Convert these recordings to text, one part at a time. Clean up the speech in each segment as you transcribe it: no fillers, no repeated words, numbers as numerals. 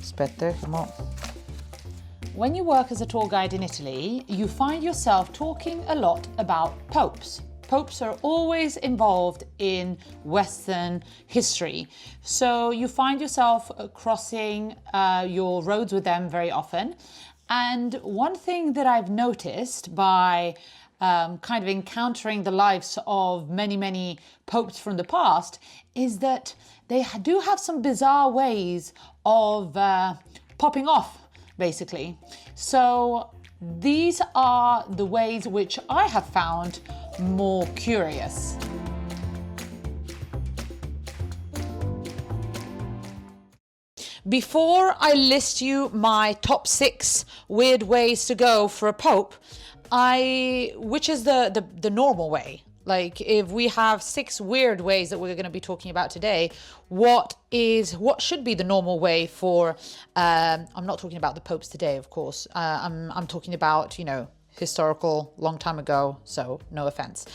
Aspetta, come on. When you work as a tour guide in Italy, you find yourself talking a lot about popes. Popes are always involved in Western history. So you find yourself crossing your roads with them very often. And one thing that I've noticed by kind of encountering the lives of many popes from the past is that they do have some bizarre ways of popping off, basically. So these are the ways which I have found more curious. Before I list you my top 6 weird ways to go for a pope, which is the normal way. Like, if we have 6 weird ways that we're going to be talking about today, what should be the normal way for, I'm not talking about the popes today, of course. I'm talking about, historical, long time ago, so no offense.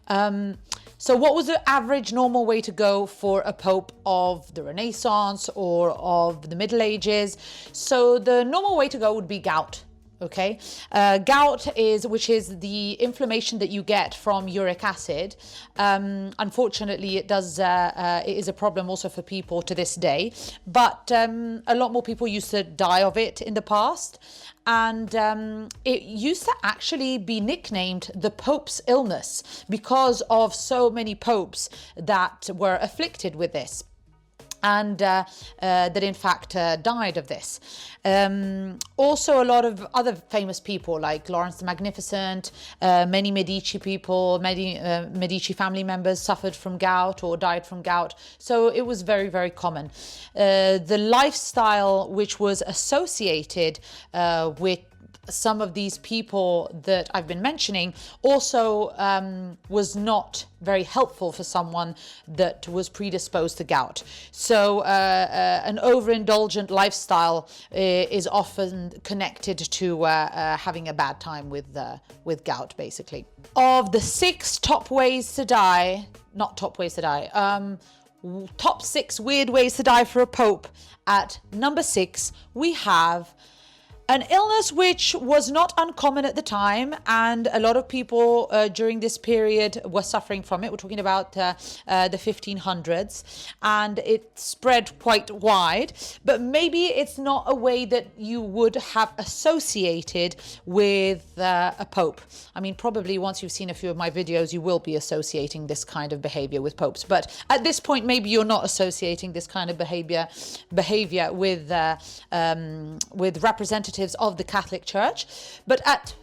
So what was the average normal way to go for a pope of the Renaissance or of the Middle Ages? So the normal way to go would be gout. Okay, gout which is the inflammation that you get from uric acid. Unfortunately, it is a problem also for people to this day. But a lot more people used to die of it in the past, and it used to actually be nicknamed the Pope's illness because of so many popes that were afflicted with this. And that in fact died of this. Also, a lot of other famous people like Lawrence the Magnificent, many Medici people, many Medici family members suffered from gout or died from gout. So it was very common. The lifestyle which was associated with some of these people that I've been mentioning also was not very helpful for someone that was predisposed to gout. So an overindulgent lifestyle is often connected to having a bad time with gout, basically. Of the 6 top 6 weird ways to die for a pope, at number 6 we have an illness which was not uncommon at the time, and a lot of people during this period were suffering from it. We're talking about the 1500s, and it spread quite wide, but maybe it's not a way that you would have associated with a pope. I mean, probably once you've seen a few of my videos, you will be associating this kind of behavior with popes. But at this point, maybe you're not associating this kind of behavior with representatives of the Catholic Church. But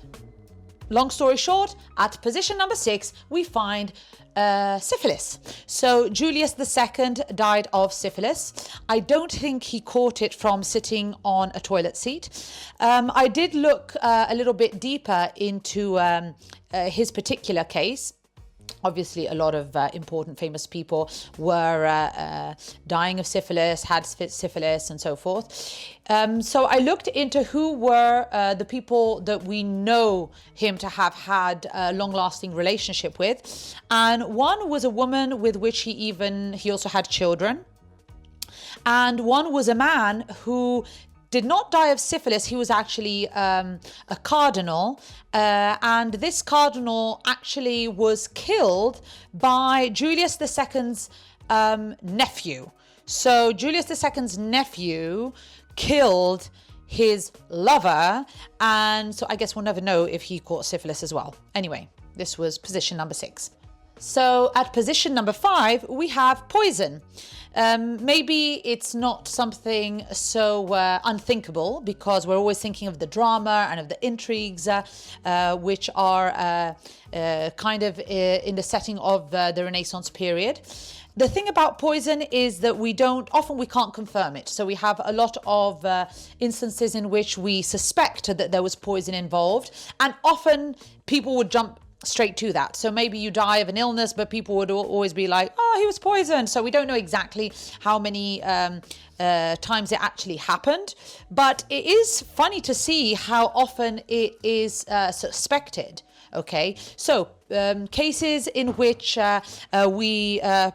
long story short, at position number 6, we find syphilis. So Julius II died of syphilis. I don't think he caught it from sitting on a toilet seat. I did look a little bit deeper into his particular case. Obviously, a lot of important famous people were dying of syphilis, had syphilis, and so forth. So I looked into who were the people that we know him to have had a long-lasting relationship with. And one was a woman with which he also had children. And one was a man who did not die of syphilis. He was actually a cardinal, and this cardinal actually was killed by Julius II's nephew. So Julius II's nephew killed his lover, and so I guess we'll never know if he caught syphilis as well. Anyway, this was position number 6. So at position number 5, we have poison. Maybe it's not something so unthinkable, because we're always thinking of the drama and of the intrigues which are kind of in the setting of the Renaissance period. The thing about poison is that we can't confirm it. So we have a lot of instances in which we suspect that there was poison involved, and often people would jump straight to that. So maybe you die of an illness, but people would always be like, oh, he was poisoned. So we don't know exactly how many times it actually happened, but it is funny to see how often it is suspected. Okay, so cases in which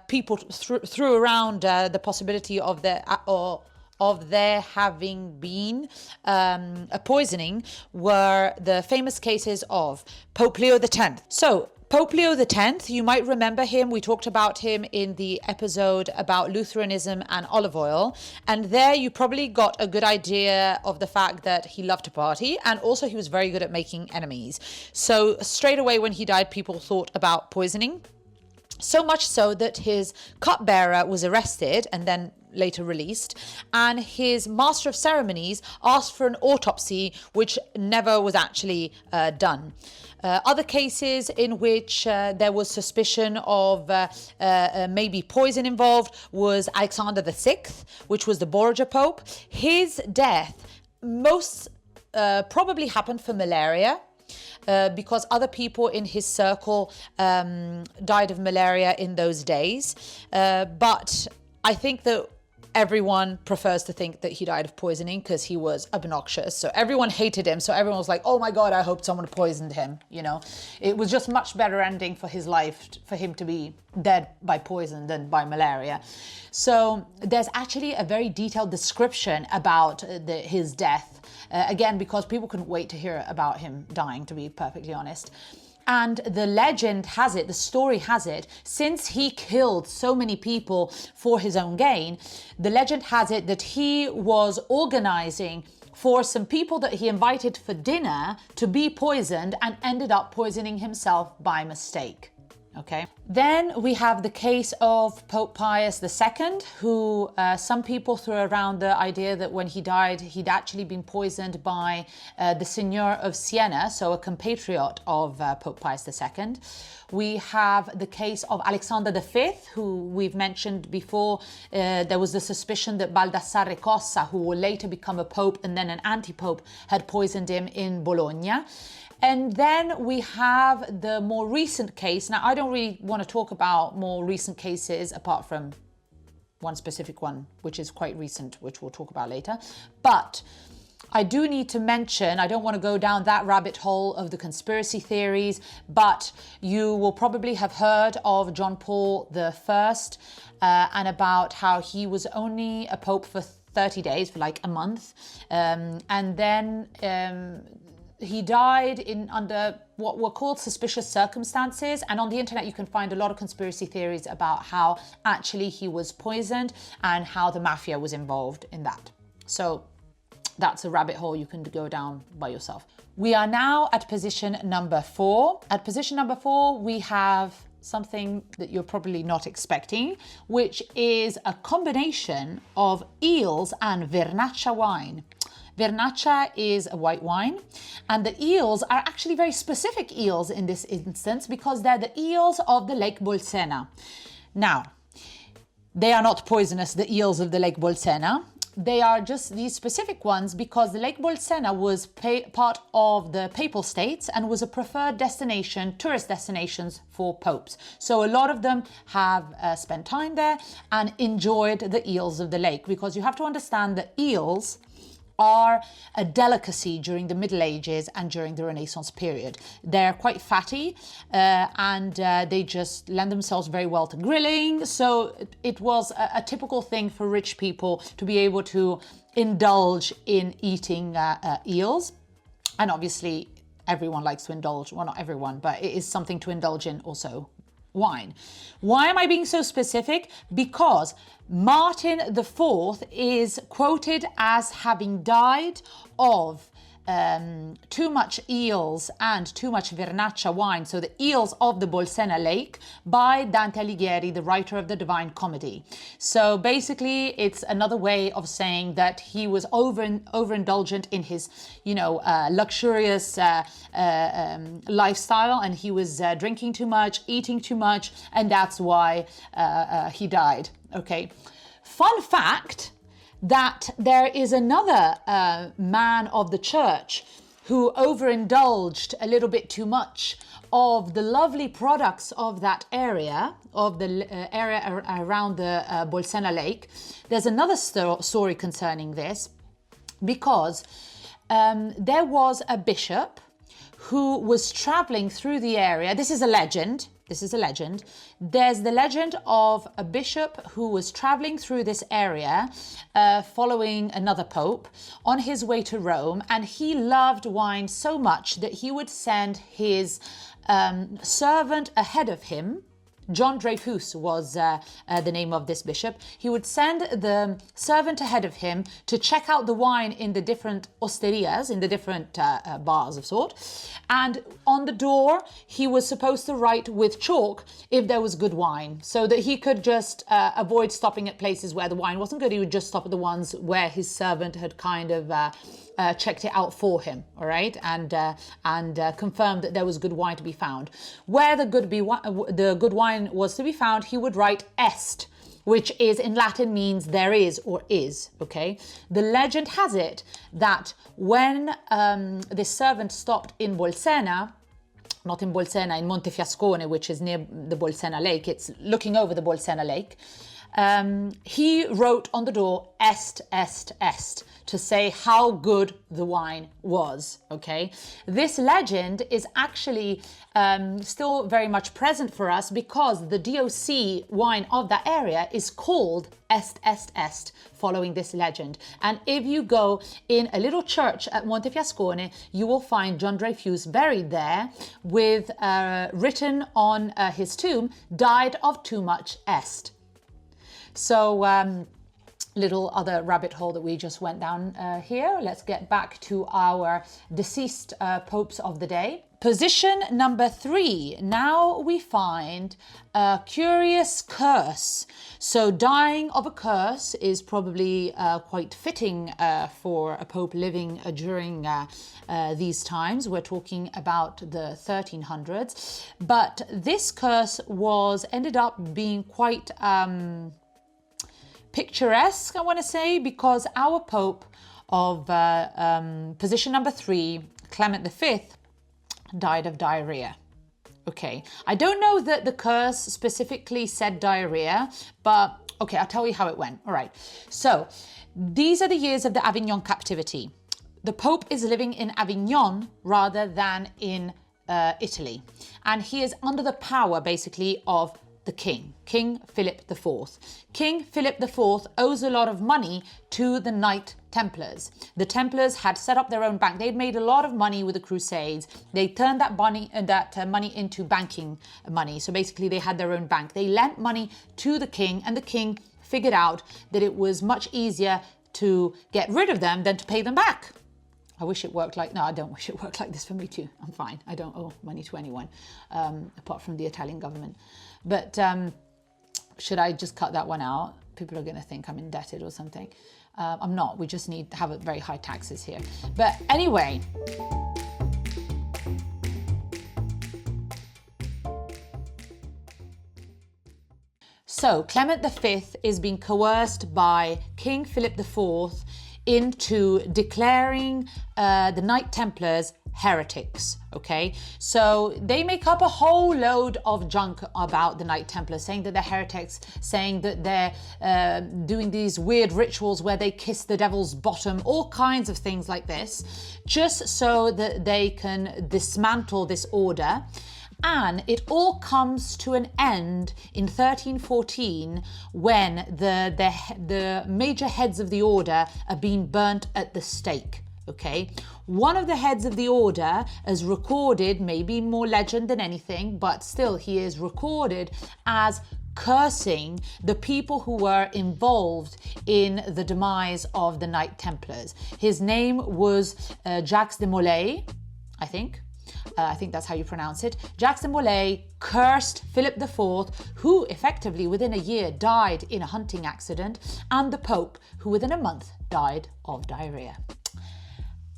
people threw around the possibility of there having been a poisoning were the famous cases of Pope Leo X. So Pope Leo X, you might remember him. We talked about him in the episode about Lutheranism and olive oil. And there you probably got a good idea of the fact that he loved to party. And also he was very good at making enemies. So straight away when he died, people thought about poisoning. So much so that his cupbearer was arrested and then later released, and his master of ceremonies asked for an autopsy, which never was actually done. Other cases in which there was suspicion of maybe poison involved was Alexander VI, which was the Borgia Pope. His death most probably happened for malaria. Because other people in his circle died of malaria in those days. But I think that everyone prefers to think that he died of poisoning because he was obnoxious. So everyone hated him. So everyone was like, oh my God, I hope someone poisoned him. You know, it was just much better ending for his life for him to be dead by poison than by malaria. So there's actually a very detailed description about his death. Again, because people couldn't wait to hear about him dying, to be perfectly honest. And the legend has it, the story has it, since he killed so many people for his own gain, the legend has it that he was organizing for some people that he invited for dinner to be poisoned and ended up poisoning himself by mistake. Okay. Then we have the case of Pope Pius II, who some people threw around the idea that when he died, he'd actually been poisoned by the Signor of Siena, so a compatriot of Pope Pius II. We have the case of Alexander V, who we've mentioned before. There was the suspicion that Baldassare Cossa, who will later become a pope and then an anti-pope, had poisoned him in Bologna. And then we have the more recent case. Now, I don't really want to talk about more recent cases apart from one specific one, which is quite recent, which we'll talk about later. But I do need to mention, I don't want to go down that rabbit hole of the conspiracy theories, but you will probably have heard of John Paul I and about how he was only a pope for 30 days, for like a month. And then he died under what were called suspicious circumstances. And on the internet, you can find a lot of conspiracy theories about how actually he was poisoned and how the mafia was involved in that. So that's a rabbit hole you can go down by yourself. We are now at position number 4. At position number 4, we have something that you're probably not expecting, which is a combination of eels and Vernaccia wine. Vernaccia is a white wine, and the eels are actually very specific eels in this instance because they're the eels of the Lake Bolsena. Now, they are not poisonous, the eels of the Lake Bolsena. They are just these specific ones because the Lake Bolsena was part of the Papal States and was a preferred destination, tourist destinations for popes. So a lot of them have spent time there and enjoyed the eels of the lake, because you have to understand that eels are a delicacy during the Middle Ages and during the Renaissance period. They're quite fatty and they just lend themselves very well to grilling. So it was a typical thing for rich people to be able to indulge in eating eels. And obviously everyone likes to indulge, well, not everyone, but it is something to indulge in also. Wine. Why am I being so specific? Because Martin IV is quoted as having died of too much eels and too much Vernaccia wine, so the eels of the Bolsena Lake, by Dante Alighieri, the writer of the Divine Comedy. So basically, it's another way of saying that he was overindulgent in his, luxurious lifestyle, and he was drinking too much, eating too much, and that's why he died. Okay. Fun fact, that there is another man of the church who overindulged a little bit too much of the lovely products of that area, of the area around the Bolsena Lake. There's another story concerning this, because there was a bishop who was traveling through the area. This is a legend. This is a legend. There's the legend of a bishop who was traveling through this area following another pope on his way to Rome, and he loved wine so much that he would send his servant ahead of him. John Dreyfus was the name of this bishop. He would send the servant ahead of him to check out the wine in the different osterias, in the different bars of sort. And on the door, he was supposed to write with chalk if there was good wine, so that he could just avoid stopping at places where the wine wasn't good. He would just stop at the ones where his servant had kind of checked it out for him, all right, and confirmed that there was good wine to be found. Where the good wine was to be found, he would write est, which is in Latin means there is or is, okay? The legend has it that when this servant stopped in Bolsena, not in Bolsena, in Montefiascone, which is near the Bolsena Lake, it's looking over the Bolsena Lake, he wrote on the door est, est, est, to say how good the wine was, okay? This legend is actually still very much present for us, because the DOC wine of that area is called est, est, est, following this legend. And if you go in a little church at Montefiascone, you will find John Dreyfus buried there with written on his tomb, died of too much est. So, little other rabbit hole that we just went down here. Let's get back to our deceased popes of the day. Position number 3. Now we find a curious curse. So dying of a curse is probably quite fitting for a pope living during these times. We're talking about the 1300s. But this curse ended up being quite picturesque, I want to say, because our Pope of position number 3, Clement V, died of diarrhea. Okay, I don't know that the curse specifically said diarrhea, but okay, I'll tell you how it went. All right, so these are the years of the Avignon captivity. The Pope is living in Avignon rather than in Italy, and he is under the power basically of the king, King Philip IV. King Philip IV owes a lot of money to the Knight Templars. The Templars had set up their own bank. They'd made a lot of money with the Crusades. They turned that money into banking money. So basically they had their own bank. They lent money to the king, and the king figured out that it was much easier to get rid of them than to pay them back. I wish it worked like, no, I don't wish it worked like this for me too. I'm fine. I don't owe money to anyone, apart from the Italian government. But should I just cut that one out? People are going to think I'm indebted or something. I'm not. We just need to have very high taxes here. But anyway. So Clement V is being coerced by King Philip IV into declaring the Knight Templars heretics, okay? So they make up a whole load of junk about the Knight Templars, saying that they're heretics, saying that they're doing these weird rituals where they kiss the devil's bottom, all kinds of things like this, just so that they can dismantle this order. And it all comes to an end in 1314 when the major heads of the order are being burnt at the stake. Okay, one of the heads of the order is recorded, maybe more legend than anything, but still he is recorded as cursing the people who were involved in the demise of the Knight Templars. His name was Jacques de Molay, I think that's how you pronounce it. Jacques de Molay cursed Philip IV, who effectively within a year died in a hunting accident, and the Pope, who within a month died of diarrhea.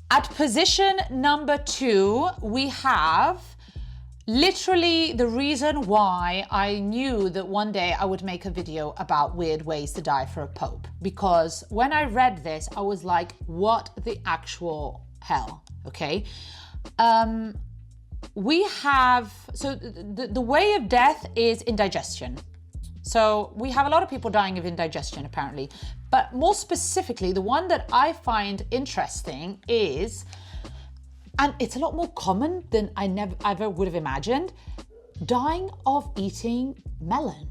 At position number 2, we have literally the reason why I knew that one day I would make a video about weird ways to die for a Pope. Because when I read this, I was like, what the actual hell? okay? We have, so the way of death is indigestion. So we have a lot of people dying of indigestion apparently, but more specifically, the one that I find interesting is, and it's a lot more common than I ever would have imagined, dying of eating melon.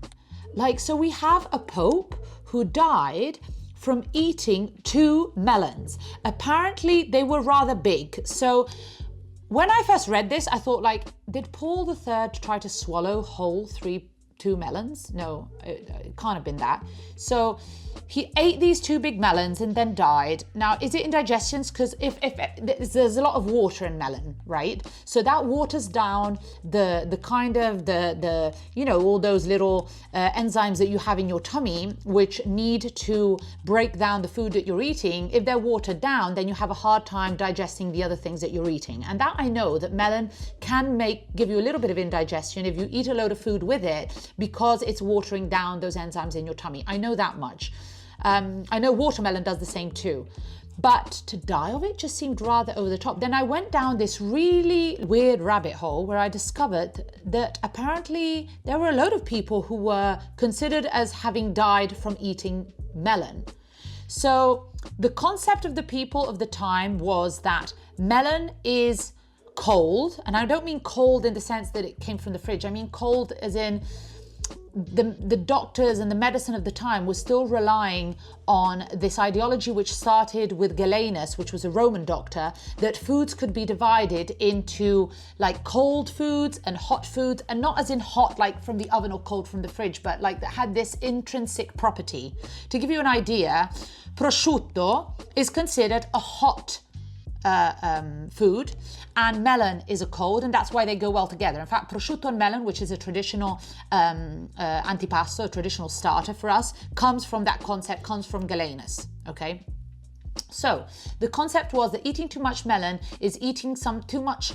Like, so we have a pope who died from eating 2 melons. Apparently they were rather big. So when I first read this, I thought, like, did Paul III try to swallow whole 2 melons? No, it can't have been that. So he ate these 2 big melons and then died. Now, is it indigestion? Because if there's a lot of water in melon, right? So that waters down the kind of the all those little enzymes that you have in your tummy, which need to break down the food that you're eating. If they're watered down, then you have a hard time digesting the other things that you're eating. And that I know that melon can give you a little bit of indigestion if you eat a load of food with it, because it's watering down those enzymes in your tummy. I know that much. I know watermelon does the same too. But to die of it just seemed rather over the top. Then I went down this really weird rabbit hole where I discovered that apparently there were a lot of people who were considered as having died from eating melon. So the concept of the people of the time was that melon is cold, and I don't mean cold in the sense that it came from the fridge. I mean cold as in the doctors and the medicine of the time was still relying on this ideology, which started with Galenus, which was a Roman doctor, that foods could be divided into like cold foods and hot foods, and not as in hot like from the oven or cold from the fridge, but like that had this intrinsic property. To give you an idea, prosciutto is considered a hot food, and melon is a cold, and that's why they go well together. In fact, prosciutto and melon, which is a traditional antipasto, a traditional starter for us, comes from that concept, comes from Galenus, okay? So the concept was that eating too much melon is eating some too much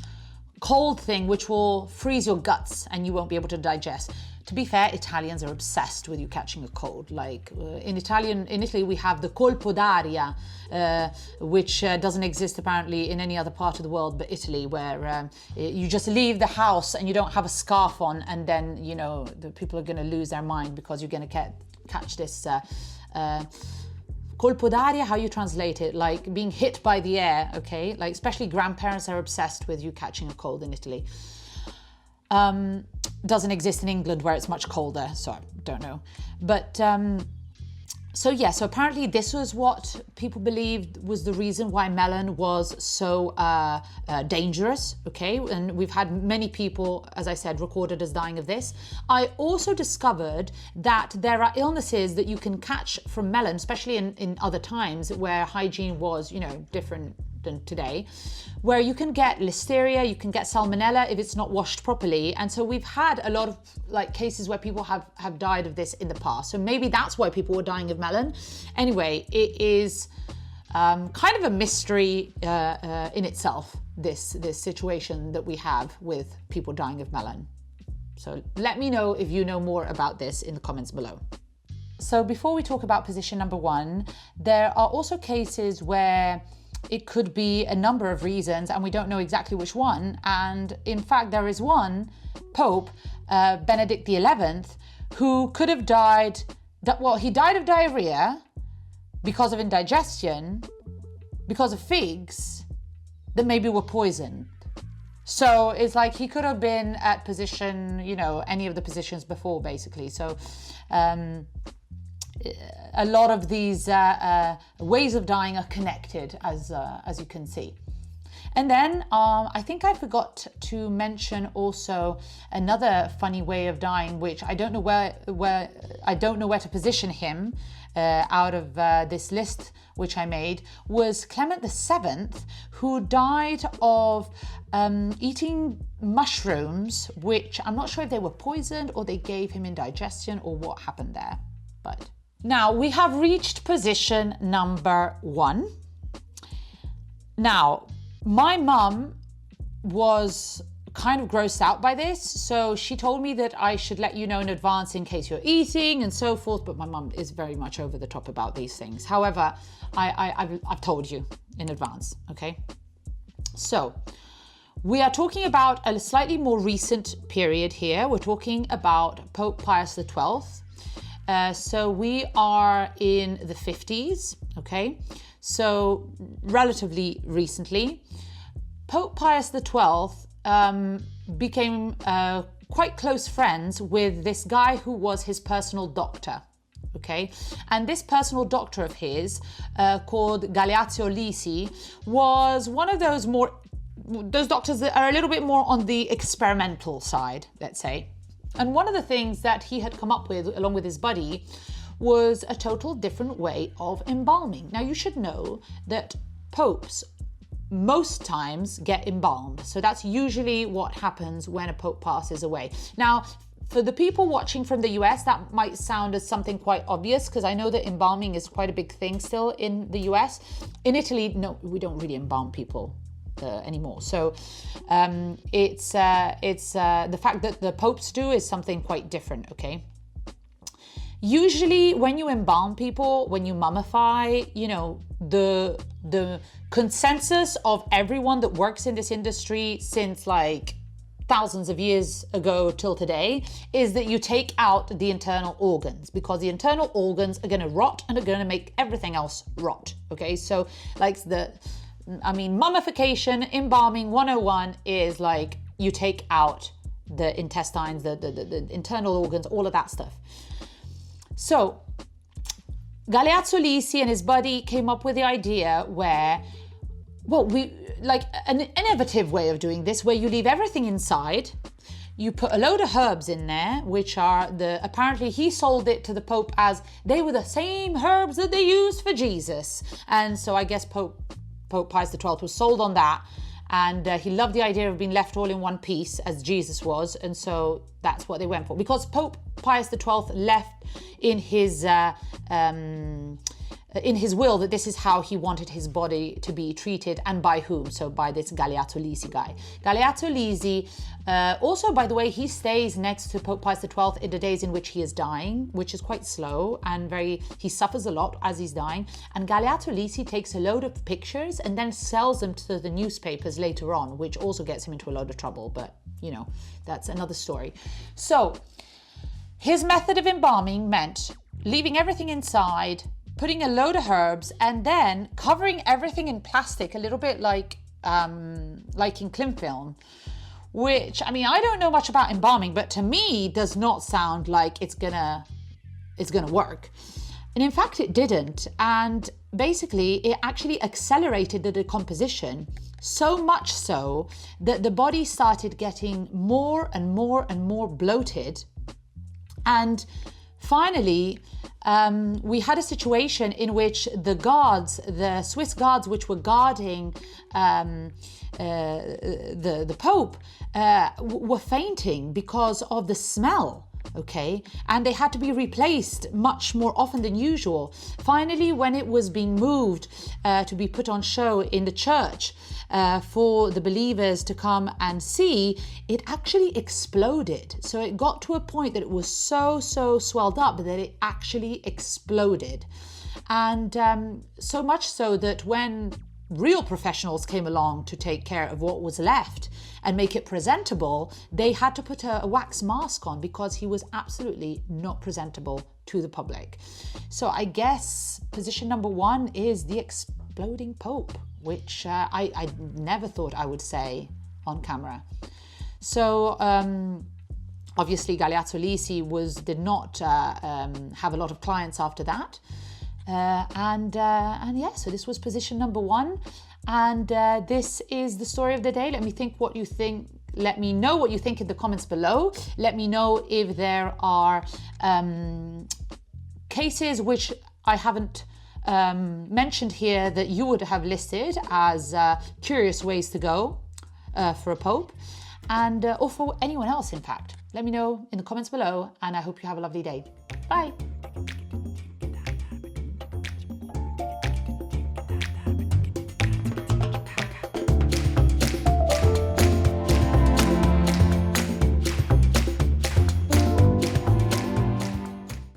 cold thing, which will freeze your guts and you won't be able to digest. To be fair, Italians are obsessed with you catching a cold. Like in Italy, we have the colpo d'aria, which doesn't exist apparently in any other part of the world but Italy, where you just leave the house and you don't have a scarf on, and then the people are going to lose their mind because you're going to catch this colpo d'aria. How you translate it? Like being hit by the air, okay? Like especially grandparents are obsessed with you catching a cold in Italy. Doesn't exist in England where it's much colder, so I don't know. But so apparently this was what people believed was the reason why melon was so dangerous, okay? And we've had many people, as I said, recorded as dying of this. I also discovered that there are illnesses that you can catch from melon, especially in other times where hygiene was, different than today, where you can get listeria, you can get salmonella if it's not washed properly. And so we've had a lot of like cases where people have died of this in the past. So maybe that's why people were dying of melon. Anyway, it is kind of a mystery in itself, this situation that we have with people dying of melon. So let me know if you know more about this in the comments below. So before we talk about position number 1, there are also cases where it could be a number of reasons and we don't know exactly which one. And in fact, there is one Pope, Benedict XI, who could have died, he died of diarrhea because of indigestion, because of figs that maybe were poisoned. So it's like he could have been at position, any of the positions before basically. So a lot of these ways of dying are connected, as you can see. And then I think I forgot to mention also another funny way of dying, which I don't know where to position him out of this list which I made, was Clement VII, who died of eating mushrooms, which I'm not sure if they were poisoned or they gave him indigestion or what happened there. But now we have reached position number 1. Now, my mum was kind of grossed out by this, so she told me that I should let you know in advance in case you're eating and so forth, but my mum is very much over the top about these things. However, I've told you in advance, okay? So, we are talking about a slightly more recent period here. We're talking about Pope Pius XII. So we are in the 50s, okay? So relatively recently. Pope Pius XII became quite close friends with this guy who was his personal doctor. Okay, and this personal doctor of his, called Galeazzo Lisi, was one of those doctors that are a little bit more on the experimental side, let's say. And one of the things that he had come up with, along with his buddy, was a total different way of embalming. Now, you should know that popes most times get embalmed. So that's usually what happens when a pope passes away. Now, for the people watching from the US, that might sound as something quite obvious, because I know that embalming is quite a big thing still in the US. In Italy, no, we don't really embalm people anymore. So it's the fact that the popes do is something quite different, okay? Usually when you embalm people, when you mummify, you know, the consensus of everyone that works in this industry since like thousands of years ago till today is that you take out the internal organs, because the internal organs are going to rot and are going to make everything else rot, okay? So like mummification, embalming 101 is like you take out the intestines, the internal organs, all of that stuff. So Galeazzo Lisi and his buddy came up with the idea where, like an innovative way of doing this, where you leave everything inside, you put a load of herbs in there, which are apparently he sold it to the Pope as they were the same herbs that they used for Jesus. And so I guess Pope Pius XII was sold on that. And he loved the idea of being left all in one piece as Jesus was. And so that's what they went for. Because Pope Pius XII left in his will that this is how he wanted his body to be treated, and by whom? So by this Galeazzo Lisi guy. Galeazzo Lisi, also, by the way, he stays next to Pope Pius XII in the days in which he is dying, which is quite slow and he suffers a lot as he's dying. And Galeazzo Lisi takes a load of pictures and then sells them to the newspapers later on, which also gets him into a load of trouble. But, you know, that's another story. So his method of embalming meant leaving everything inside, putting a load of herbs, and then covering everything in plastic, a little bit like in cling film, which, I mean, I don't know much about embalming, but to me does not sound like it's gonna work. And in fact, it didn't. And basically, it actually accelerated the decomposition, so much so that the body started getting more and more and more bloated. And finally, we had a situation in which the Swiss guards, which were guarding the Pope, were fainting because of the smell. Okay, and they had to be replaced much more often than usual. Finally, when it was being moved to be put on show in the church for the believers to come and see, it actually exploded. So it got to a point that it was so swelled up that it actually exploded. And so much so that when real professionals came along to take care of what was left and make it presentable, they had to put a wax mask on because he was absolutely not presentable to the public. So I guess position number one is the exploding Pope, which I never thought I would say on camera. So obviously Galeazzo Lisi did not have a lot of clients after that. And yeah, so this was position number one, and this is the story of the day. Let me think what you think. Let me know what you think in the comments below. Let me know if there are cases which I haven't mentioned here that you would have listed as curious ways to go for a pope, and or for anyone else, in fact. Let me know in the comments below, and I hope you have a lovely day. Bye.